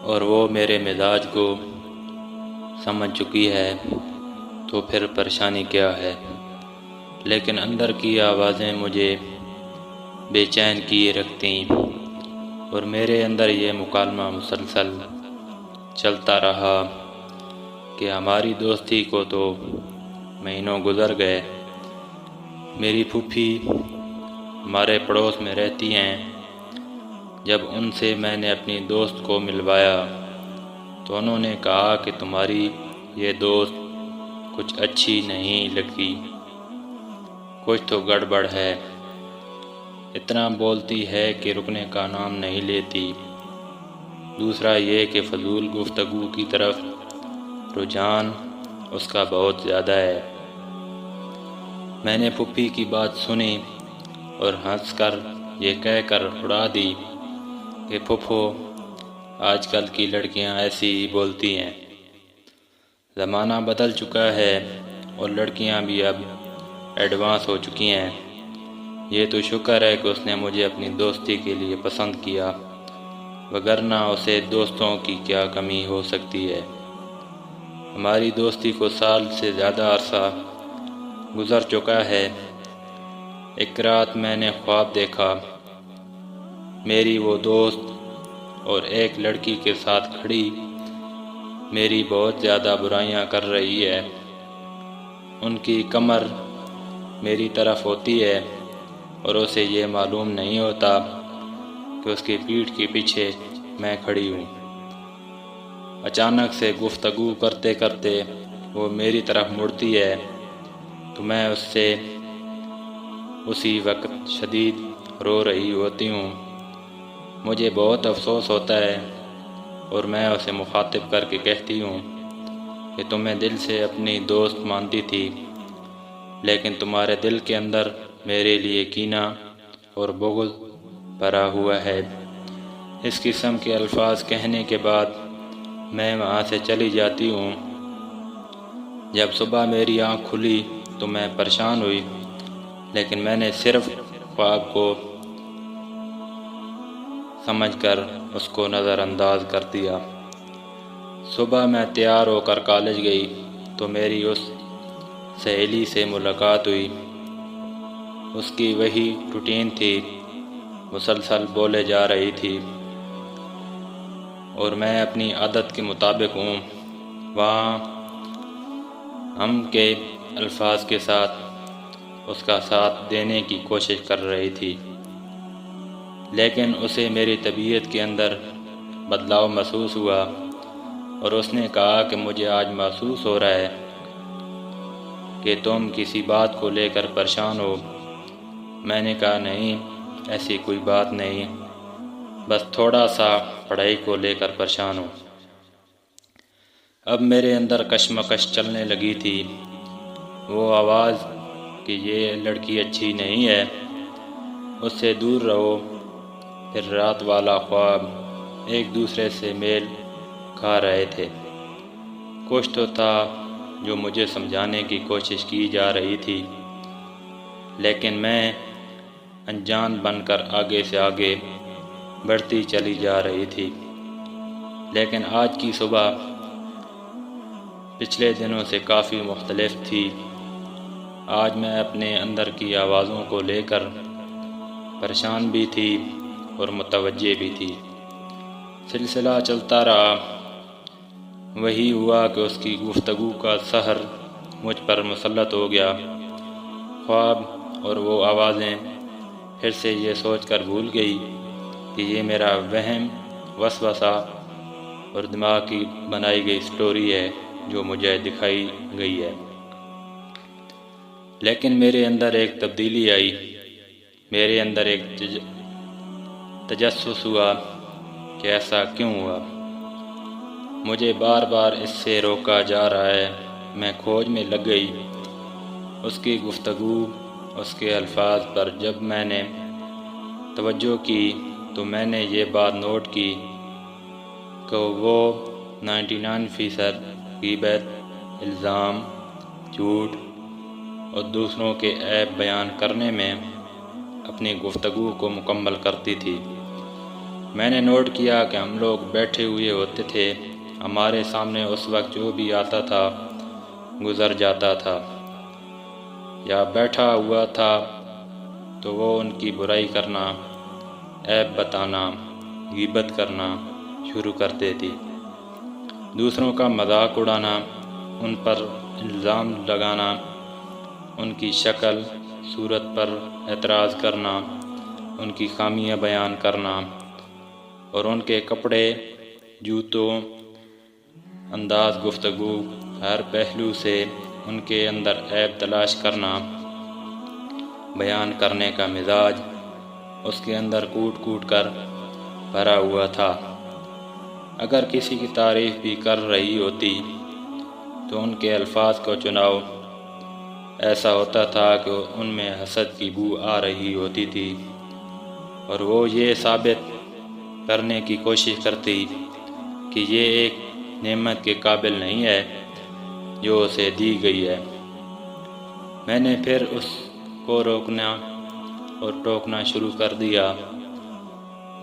اور وہ میرے مزاج کو سمجھ چکی ہے تو پھر پریشانی کیا ہے۔ لیکن اندر کی آوازیں مجھے بے چین کیے رکھتیں اور میرے اندر یہ مکالمہ مسلسل چلتا رہا کہ ہماری دوستی کو تو مہینوں گزر گئے۔ میری پھوپھی ہمارے پڑوس میں رہتی ہیں۔ جب ان سے میں نے اپنی دوست کو ملوایا تو انہوں نے کہا کہ تمہاری یہ دوست کچھ اچھی نہیں لگتی، کچھ تو گڑبڑ ہے۔ اتنا بولتی ہے کہ رکنے کا نام نہیں لیتی۔ دوسرا یہ کہ فضول گفتگو کی طرف رجحان اس کا بہت زیادہ ہے۔ میں نے پھوپھی کی بات سنی اور ہنس کر یہ کہہ کر اڑا دی کہ پھوپھو، آج کل کی لڑکیاں ایسی ہی بولتی ہیں۔ زمانہ بدل چکا ہے اور لڑکیاں بھی اب ایڈوانس ہو چکی ہیں۔ یہ تو شکر ہے کہ اس نے مجھے اپنی دوستی کے لیے پسند کیا، وگرنہ اسے دوستوں کی کیا کمی ہو سکتی ہے۔ ہماری دوستی کو سال سے زیادہ عرصہ گزر چکا ہے۔ ایک رات میں نے خواب دیکھا، میری وہ دوست اور ایک لڑکی کے ساتھ کھڑی میری بہت زیادہ برائیاں کر رہی ہے۔ ان کی کمر میری طرف ہوتی ہے اور اسے یہ معلوم نہیں ہوتا کہ اس کی پیٹھ کے پیچھے میں کھڑی ہوں۔ اچانک سے گفتگو کرتے کرتے وہ میری طرف مڑتی ہے تو میں اس سے اسی وقت شدید رو رہی ہوتی ہوں۔ مجھے بہت افسوس ہوتا ہے اور میں اسے مخاطب کر کے کہتی ہوں کہ تمہیں دل سے اپنی دوست مانتی تھی، لیکن تمہارے دل کے اندر میرے لیے کینہ اور بغض بھرا ہوا ہے۔ اس قسم کے الفاظ کہنے کے بعد میں وہاں سے چلی جاتی ہوں۔ جب صبح میری آنکھ کھلی تو میں پریشان ہوئی، لیکن میں نے صرف خواب کو سمجھ کر اس کو نظر انداز کر دیا۔ صبح میں تیار ہو کر کالج گئی تو میری اس سہیلی سے ملاقات ہوئی۔ اس کی وہی روٹین تھی، مسلسل بولے جا رہی تھی اور میں اپنی عادت کے مطابق ہوں وہاں ہم کے الفاظ کے ساتھ اس کا ساتھ دینے کی کوشش کر رہی تھی، لیکن اسے میری طبیعت کے اندر بدلاؤ محسوس ہوا اور اس نے کہا کہ مجھے آج محسوس ہو رہا ہے کہ تم کسی بات کو لے کر پریشان ہو۔ میں نے کہا نہیں، ایسی کوئی بات نہیں، بس تھوڑا سا پڑھائی کو لے کر پریشان ہوں۔ اب میرے اندر کشمکش چلنے لگی تھی۔ وہ آواز کہ یہ لڑکی اچھی نہیں ہے، اس سے دور رہو، پھر رات والا خواب، ایک دوسرے سے میل کھا رہے تھے۔ کچھ تو تھا جو مجھے سمجھانے کی کوشش کی جا رہی تھی، لیکن میں انجان بن کر آگے سے آگے بڑھتی چلی جا رہی تھی۔ لیکن آج کی صبح پچھلے دنوں سے کافی مختلف تھی۔ آج میں اپنے اندر کی آوازوں کو لے کر پریشان بھی تھی اور متوجہ بھی تھی۔ سلسلہ چلتا رہا۔ وہی ہوا کہ اس کی گفتگو کا سحر مجھ پر مسلط ہو گیا۔ خواب اور وہ آوازیں پھر سے یہ سوچ کر بھول گئی کہ یہ میرا وہم، وسوسہ اور دماغ کی بنائی گئی سٹوری ہے جو مجھے دکھائی گئی ہے۔ لیکن میرے اندر ایک تبدیلی آئی، میرے اندر ایک تجسس ہوا کہ ایسا کیوں ہوا۔ مجھے بار بار اس سے روکا جا رہا ہے۔ میں کھوج میں لگ گئی اس کی گفتگو، اس کے الفاظ پر۔ جب میں نے توجہ کی تو میں نے یہ بات نوٹ کی کہ وہ 99% غیبت، الزام، جھوٹ اور دوسروں کے عیب بیان کرنے میں اپنی گفتگو کو مکمل کرتی تھی۔ میں نے نوٹ کیا کہ ہم لوگ بیٹھے ہوئے ہوتے تھے، ہمارے سامنے اس وقت جو بھی آتا تھا گزر جاتا تھا یا بیٹھا ہوا تھا تو وہ ان کی برائی کرنا، عیب بتانا، غیبت کرنا شروع کر دیتی، دوسروں کا مذاق اڑانا، ان پر الزام لگانا، ان کی شکل صورت پر اعتراض کرنا، ان کی خامیاں بیان کرنا اور ان کے کپڑے، جوتوں، انداز گفتگو، ہر پہلو سے ان کے اندر عیب تلاش کرنا، بیان کرنے کا مزاج اس کے اندر کوٹ کوٹ کر بھرا ہوا تھا۔ اگر کسی کی تعریف بھی کر رہی ہوتی تو ان کے الفاظ کا چناؤ ایسا ہوتا تھا کہ ان میں حسد کی بو آ رہی ہوتی تھی اور وہ یہ ثابت کرنے کی کوشش کرتی کہ یہ ایک نعمت کے قابل نہیں ہے جو اسے دی گئی ہے۔ میں نے پھر اس کو روکنا اور ٹوکنا شروع کر دیا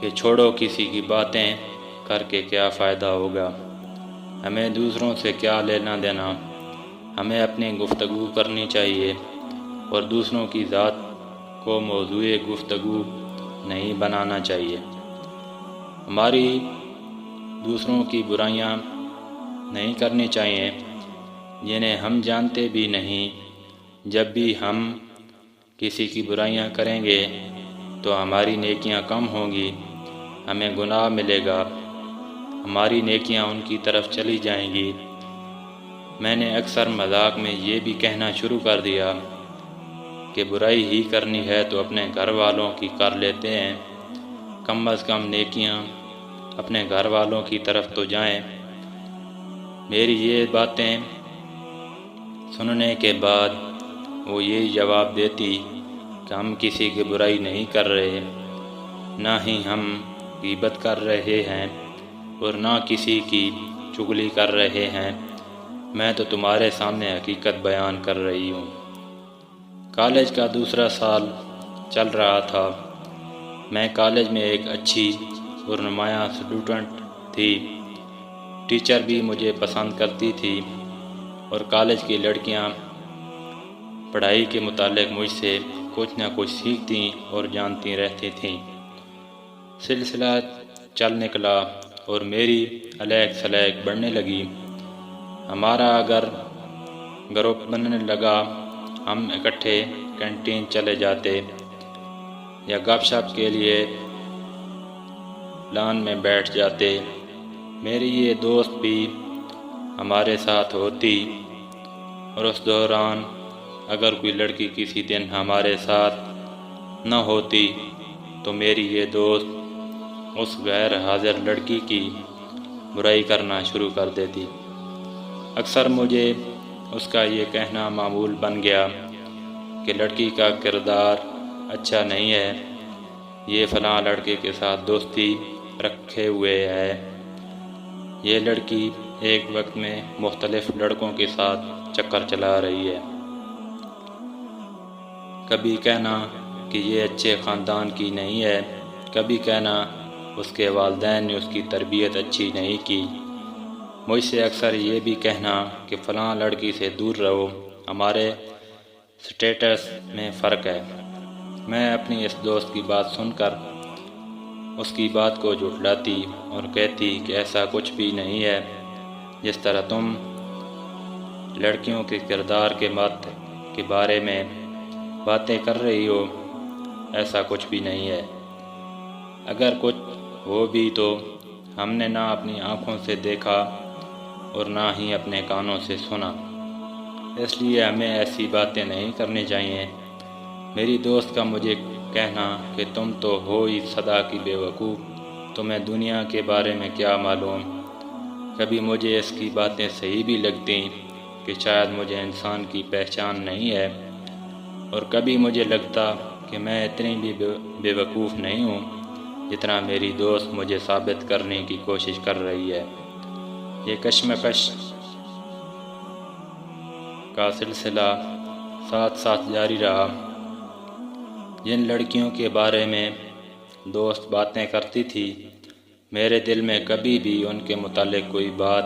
کہ چھوڑو، کسی کی باتیں کر کے کیا فائدہ ہوگا، ہمیں دوسروں سے کیا لینا دینا، ہمیں اپنی گفتگو کرنی چاہیے اور دوسروں کی ذات کو موضوع گفتگو نہیں بنانا چاہیے، ہماری دوسروں کی برائیاں نہیں کرنی چاہیے جنہیں ہم جانتے بھی نہیں۔ جب بھی ہم کسی کی برائیاں کریں گے تو ہماری نیکیاں کم ہوں گی، ہمیں گناہ ملے گا، ہماری نیکیاں ان کی طرف چلی جائیں گی۔ میں نے اکثر مذاق میں یہ بھی کہنا شروع کر دیا کہ برائی ہی کرنی ہے تو اپنے گھر والوں کی کر لیتے ہیں، کم از کم نیکیاں اپنے گھر والوں کی طرف تو جائیں۔ میری یہ باتیں سننے کے بعد وہ یہی جواب دیتی کہ ہم کسی کی برائی نہیں کر رہے، نہ ہی ہم غیبت کر رہے ہیں اور نہ کسی کی چغلی کر رہے ہیں، میں تو تمہارے سامنے حقیقت بیان کر رہی ہوں۔ کالج کا دوسرا سال چل رہا تھا، میں کالج میں ایک اچھی اور نمایاں اسٹوڈنٹ تھی، ٹیچر بھی مجھے پسند کرتی تھی اور کالج کی لڑکیاں پڑھائی کے متعلق مجھ سے کچھ نہ کچھ سیکھتی اور جانتی رہتی تھیں۔ سلسلہ چل نکلا اور میری الیک سلیک بڑھنے لگی، ہمارا اگر گروپ بننے لگا، ہم اکٹھے کینٹین چلے جاتے یا گپ شپ کے لیے لان میں بیٹھ جاتے، میری یہ دوست بھی ہمارے ساتھ ہوتی اور اس دوران اگر کوئی لڑکی کسی دن ہمارے ساتھ نہ ہوتی تو میری یہ دوست اس غیر حاضر لڑکی کی برائی کرنا شروع کر دیتی۔ اکثر مجھے اس کا یہ کہنا معمول بن گیا کہ لڑکی کا کردار اچھا نہیں ہے، یہ فلاں لڑکے کے ساتھ دوستی رکھے ہوئے ہے، یہ لڑکی ایک وقت میں مختلف لڑکوں کے ساتھ چکر چلا رہی ہے۔ کبھی کہنا کہ یہ اچھے خاندان کی نہیں ہے، کبھی کہنا اس کے والدین نے اس کی تربیت اچھی نہیں کی، مجھ سے اکثر یہ بھی کہنا کہ فلاں لڑکی سے دور رہو، ہمارے سٹیٹس میں فرق ہے۔ میں اپنی اس دوست کی بات سن کر اس کی بات کو جھٹلاتی اور کہتی کہ ایسا کچھ بھی نہیں ہے، جس طرح تم لڑکیوں کے کردار کے بارے میں باتیں کر رہی ہو، ایسا کچھ بھی نہیں ہے، اگر کچھ ہو بھی تو ہم نے نہ اپنی آنکھوں سے دیکھا اور نہ ہی اپنے کانوں سے سنا، اس لیے ہمیں ایسی باتیں نہیں کرنی چاہیے۔ میری دوست کا مجھے کہنا کہ تم تو ہو ہی سدا کی بے وقوف، تمہیں دنیا کے بارے میں کیا معلوم، کبھی مجھے اس کی باتیں صحیح بھی لگتی کہ شاید مجھے انسان کی پہچان نہیں ہے، اور کبھی مجھے لگتا کہ میں اتنی بھی بے وقوف نہیں ہوں جتنا میری دوست مجھے ثابت کرنے کی کوشش کر رہی ہے۔ یہ کشمکش کا سلسلہ ساتھ ساتھ جاری رہا۔ جن لڑکیوں کے بارے میں دوست باتیں کرتی تھی میرے دل میں کبھی بھی ان کے متعلق کوئی بات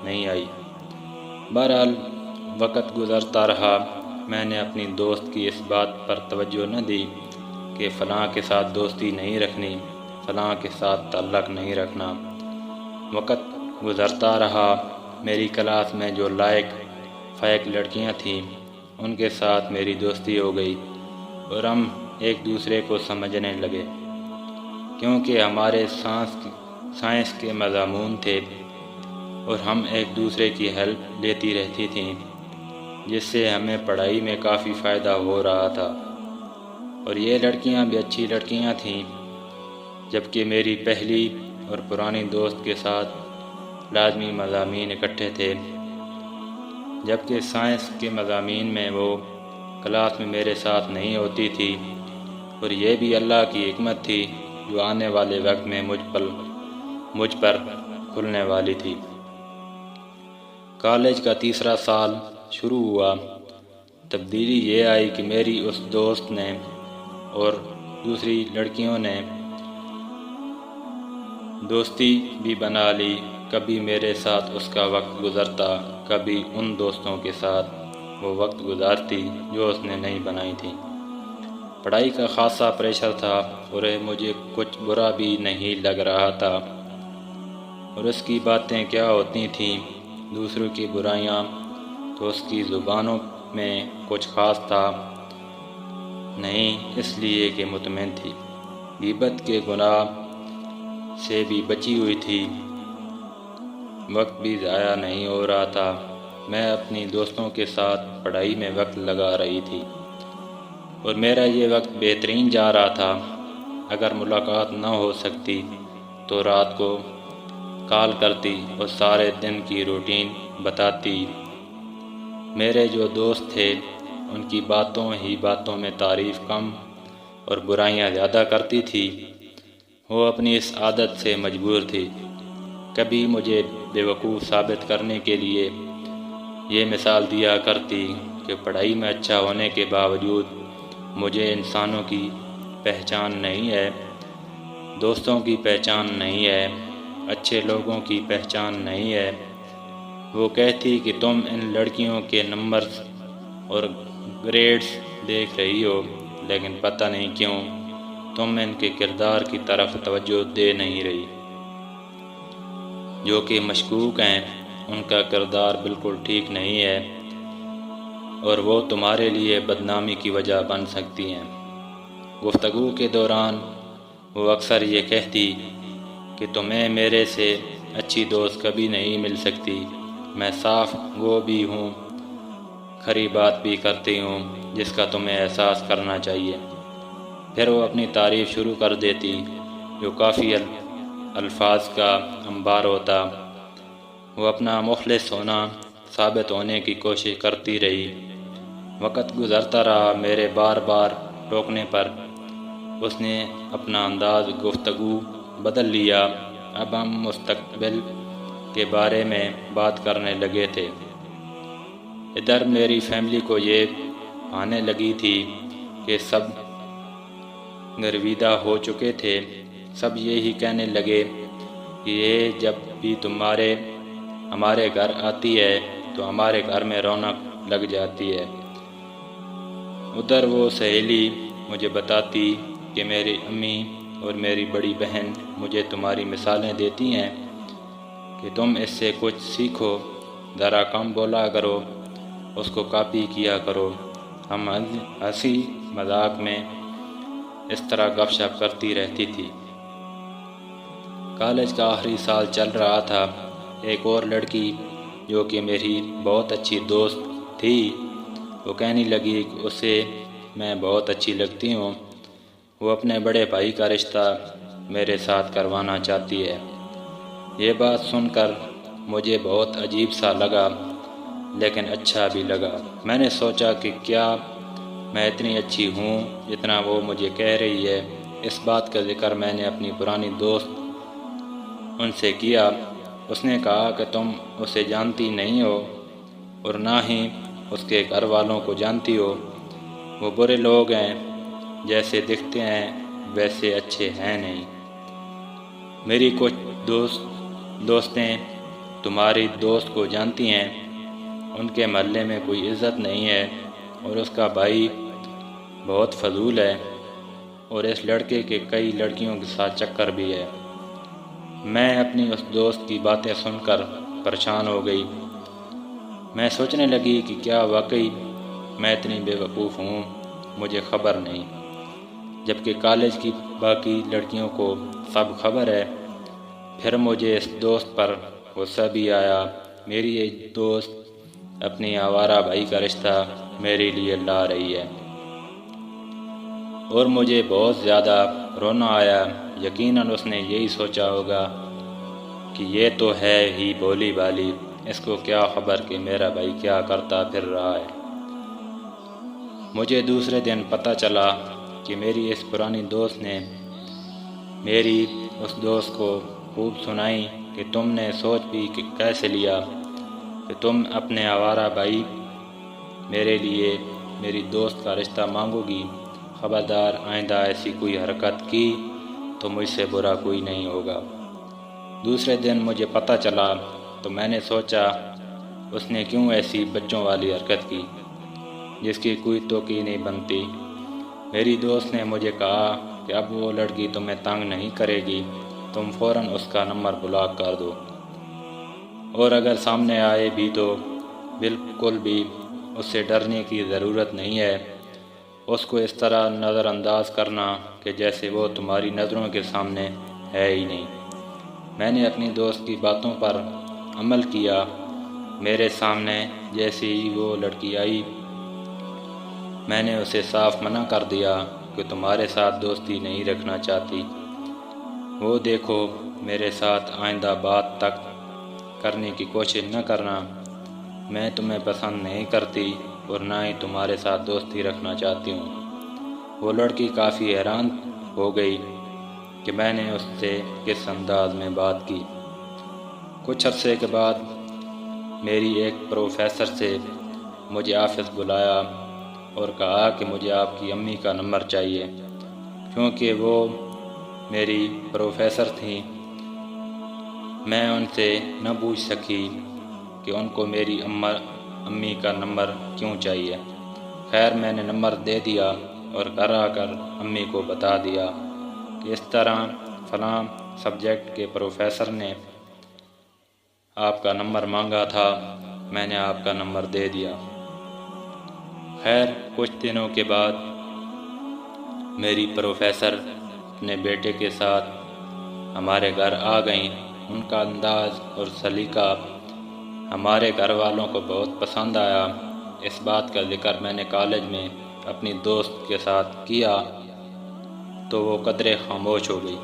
نہیں آئی۔ بہرحال وقت گزرتا رہا، میں نے اپنی دوست کی اس بات پر توجہ نہ دی کہ فلاں کے ساتھ دوستی نہیں رکھنی، فلاں کے ساتھ تعلق نہیں رکھنا۔ وقت گزرتا رہا، میری کلاس میں جو لائق فائق لڑکیاں تھیں ان کے ساتھ میری دوستی ہو گئی اور ہم ایک دوسرے کو سمجھنے لگے، کیونکہ ہمارے سائنس کے مضامون تھے اور ہم ایک دوسرے کی ہیلپ لیتی رہتی تھیں، جس سے ہمیں پڑھائی میں کافی فائدہ ہو رہا تھا۔ اور یہ لڑکیاں بھی اچھی لڑکیاں تھیں، جبکہ میری پہلی اور پرانی دوست کے ساتھ لازمی مضامین اکٹھے تھے، جبکہ سائنس کے مضامین میں وہ کلاس میں میرے ساتھ نہیں ہوتی تھی، اور یہ بھی اللہ کی حکمت تھی جو آنے والے وقت میں مجھ پر کھلنے والی تھی۔ کالج کا تیسرا سال شروع ہوا۔ تبدیلی یہ آئی کہ میری اس دوست نے اور دوسری لڑکیوں نے دوستی بھی بنا لی۔ کبھی میرے ساتھ اس کا وقت گزرتا، کبھی ان دوستوں کے ساتھ وہ وقت گزارتی جو اس نے نہیں بنائی تھی۔ پڑھائی کا خاصا پریشر تھا اور مجھے کچھ برا بھی نہیں لگ رہا تھا، اور اس کی باتیں کیا ہوتی تھیں، دوسروں کی برائیاں تو اس کی زبانوں میں کچھ خاص تھا نہیں، اس لیے کہ مطمئن تھی، غیبت کے گناہ سے بھی بچی ہوئی تھی، وقت بھی ضائع نہیں ہو رہا تھا۔ میں اپنی دوستوں کے ساتھ پڑھائی میں وقت لگا رہی تھی اور میرا یہ وقت بہترین جا رہا تھا۔ اگر ملاقات نہ ہو سکتی تو رات کو کال کرتی اور سارے دن کی روٹین بتاتی۔ میرے جو دوست تھے ان کی باتوں میں تعریف کم اور برائیاں زیادہ کرتی تھی، وہ اپنی اس عادت سے مجبور تھی۔ کبھی مجھے بیوقوف ثابت کرنے کے لیے یہ مثال دیا کرتی کہ پڑھائی میں اچھا ہونے کے باوجود مجھے انسانوں کی پہچان نہیں ہے، دوستوں کی پہچان نہیں ہے، اچھے لوگوں کی پہچان نہیں ہے۔ وہ کہتی کہ تم ان لڑکیوں کے نمبرز اور گریڈز دیکھ رہی ہو، لیکن پتہ نہیں کیوں تم ان کے کردار کی طرف توجہ دے نہیں رہی۔ جو کہ مشکوک ہیں، ان کا کردار بالکل ٹھیک نہیں ہے اور وہ تمہارے لیے بدنامی کی وجہ بن سکتی ہیں۔ گفتگو کے دوران وہ اکثر یہ کہتی کہ تمہیں میرے سے اچھی دوست کبھی نہیں مل سکتی، میں صاف گو بھی ہوں، کھری بات بھی کرتی ہوں، جس کا تمہیں احساس کرنا چاہیے۔ پھر وہ اپنی تعریف شروع کر دیتی جو کافی الفاظ کا انبار ہوتا۔ وہ اپنا مخلص ہونا ثابت ہونے کی کوشش کرتی رہی۔ وقت گزرتا رہا، میرے بار بار ٹوکنے پر اس نے اپنا انداز گفتگو بدل لیا۔ اب ہم مستقبل کے بارے میں بات کرنے لگے تھے۔ ادھر میری فیملی کو یہ آنے لگی تھی کہ سب گرویدہ ہو چکے تھے۔ سب یہی کہنے لگے کہ یہ جب بھی ہمارے گھر آتی ہے تو ہمارے گھر میں رونق لگ جاتی ہے۔ ادھر وہ سہیلی مجھے بتاتی کہ میری امی اور میری بڑی بہن مجھے تمہاری مثالیں دیتی ہیں کہ تم اس سے کچھ سیکھو، ذرا کم بولا کرو، اس کو کاپی کیا کرو۔ ہم ہنسی مذاق میں اس طرح گپ شپ کرتی رہتی تھی۔ کالج کا آخری سال چل رہا تھا۔ ایک اور لڑکی جو کہ میری بہت اچھی دوست تھی، وہ کہنے لگی کہ اسے میں بہت اچھی لگتی ہوں، وہ اپنے بڑے بھائی کا رشتہ میرے ساتھ کروانا چاہتی ہے۔ یہ بات سن کر مجھے بہت عجیب سا لگا، لیکن اچھا بھی لگا۔ میں نے سوچا کہ کیا میں اتنی اچھی ہوں جتنا وہ مجھے کہہ رہی ہے؟ اس بات کا ذکر میں نے اپنی پرانی دوست ان سے کیا۔ اس نے کہا کہ تم اسے جانتی نہیں ہو اور نہ ہی اس کے گھر والوں کو جانتی ہو، وہ برے لوگ ہیں، جیسے دکھتے ہیں ویسے اچھے ہیں نہیں۔ میری کچھ دوستیں تمہاری دوست کو جانتی ہیں، ان کے محلے میں کوئی عزت نہیں ہے اور اس کا بھائی بہت فضول ہے اور اس لڑکے کے کئی لڑکیوں کے ساتھ چکر بھی ہے۔ میں اپنی اس دوست کی باتیں سن کر پریشان ہو گئی۔ میں سوچنے لگی کہ کیا واقعی میں اتنی بے وقوف ہوں، مجھے خبر نہیں، جبکہ کالج کی باقی لڑکیوں کو سب خبر ہے۔ پھر مجھے اس دوست پر غصہ بھی آیا۔ میری ایک دوست اپنی آوارہ بھائی کا رشتہ میرے لیے لا رہی ہے اور مجھے بہت زیادہ رونا آیا۔ یقیناً اس نے یہی سوچا ہوگا کہ یہ تو ہے ہی بولی بالی، اس کو کیا خبر کہ میرا بھائی کیا کرتا پھر رہا ہے۔ مجھے دوسرے دن پتہ چلا کہ میری اس پرانی دوست نے میری اس دوست کو خوب سنائی کہ تم نے سوچ بھی کہ کیسے لیا کہ تم اپنے آوارہ بھائی میرے لیے میری دوست کا رشتہ مانگو گی۔ خبردار، آئندہ ایسی کوئی حرکت کی تو مجھ سے برا کوئی نہیں ہوگا۔ دوسرے دن مجھے پتہ چلا تو میں نے سوچا اس نے کیوں ایسی بچوں والی حرکت کی جس کی کوئی توقع نہیں بنتی۔ میری دوست نے مجھے کہا کہ اب وہ لڑکی تمہیں تنگ نہیں کرے گی، تم فوراً اس کا نمبر بلاک کر دو، اور اگر سامنے آئے بھی تو بالکل بھی اس سے ڈرنے کی ضرورت نہیں ہے۔ اس کو اس طرح نظر انداز کرنا کہ جیسے وہ تمہاری نظروں کے سامنے ہے ہی نہیں۔ میں نے اپنی دوست کی باتوں پر عمل کیا۔ میرے سامنے جیسے ہی وہ لڑکی آئی، میں نے اسے صاف منع کر دیا کہ تمہارے ساتھ دوستی نہیں رکھنا چاہتی۔ وہ دیکھو، میرے ساتھ آئندہ بات تک کرنے کی کوشش نہ کرنا، میں تمہیں پسند نہیں کرتی اور نہ ہی تمہارے ساتھ دوستی رکھنا چاہتی ہوں۔ وہ لڑکی کافی حیران ہو گئی کہ میں نے اس سے کس انداز میں بات کی۔ کچھ عرصے کے بعد میری ایک پروفیسر سے مجھے آفس بلایا اور کہا کہ مجھے آپ کی امی کا نمبر چاہیے۔ کیونکہ وہ میری پروفیسر تھیں، میں ان سے نہ پوچھ سکی کہ ان کو میری امی کا نمبر کیوں چاہیے۔ خیر، میں نے نمبر دے دیا اور گھر آ کر امی کو بتا دیا کہ اس طرح فلاں سبجیکٹ کے پروفیسر نے آپ کا نمبر مانگا تھا، میں نے آپ کا نمبر دے دیا۔ خیر، کچھ دنوں کے بعد میری پروفیسر اپنے بیٹے کے ساتھ ہمارے گھر آ گئیں۔ ان کا انداز اور سلیقہ ہمارے گھر والوں کو بہت پسند آیا۔ اس بات کا ذکر میں نے کالج میں اپنی دوست کے ساتھ کیا تو وہ قدرے خاموش ہو گئی۔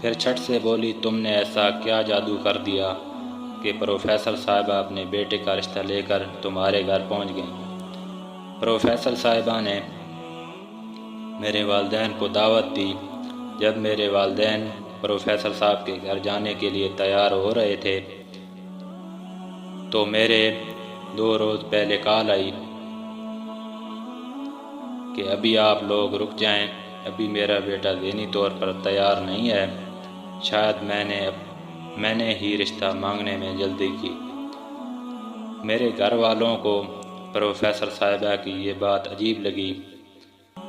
پھر چھٹ سے بولی، تم نے ایسا کیا جادو کر دیا کہ پروفیسر صاحبہ اپنے بیٹے کا رشتہ لے کر تمہارے گھر پہنچ گئیں؟ پروفیسر صاحبہ نے میرے والدین کو دعوت دی۔ جب میرے والدین پروفیسر صاحب کے گھر جانے کے لیے تیار ہو رہے تھے تو میرے 2 روز پہلے کال آئی کہ ابھی آپ لوگ رک جائیں، ابھی میرا بیٹا ذہنی طور پر تیار نہیں ہے۔ شاید میں نے ہی رشتہ مانگنے میں جلدی کی۔ میرے گھر والوں کو پروفیسر صاحبہ کی یہ بات عجیب لگی،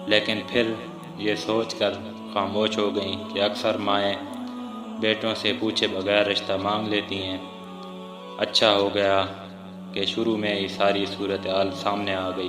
لیکن پھر یہ سوچ کر خاموش ہو گئیں کہ اکثر مائیں بیٹوں سے پوچھے بغیر رشتہ مانگ لیتی ہیں۔ اچھا ہو گیا کہ شروع میں ہی ساری صورتحال سامنے آ گئی۔